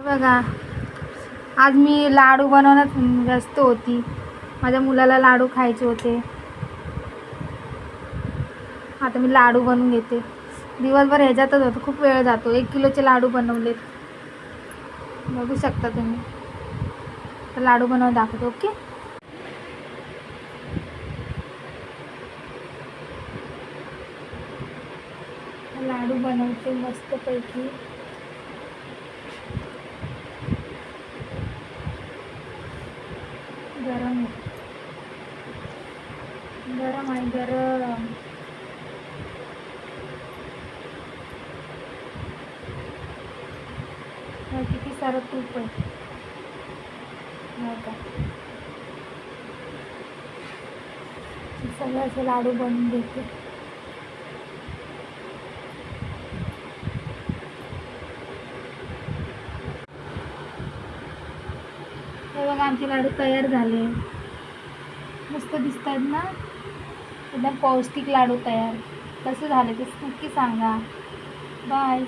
बघा, आज मी लाडू बनवण्यात व्यस्त होती. माझ्या मुलाला लाडू खायचे होते. आता मी लाडू बनवून घेते. दिवसभर ह्याच्यातच होतो, खूप वेळ जातो. 1 किलोचे लाडू बनवलेत, बघू शकता तुम्ही. तर लाडू बनवून दाखवतो. ओके, लाडू बनवते मस्तपैकी. गरम गरम आहे, गरम. किती सारं तूप आहे. हो का, सगळं असे लाडू बनवून घेते. हे बघा, आमचे लाडू तयार झाले. मस्त दिसत आहेत ना, एकदम पौष्टिक लाडू तयार. कसे झाले ते नक्की सांगा. बाय.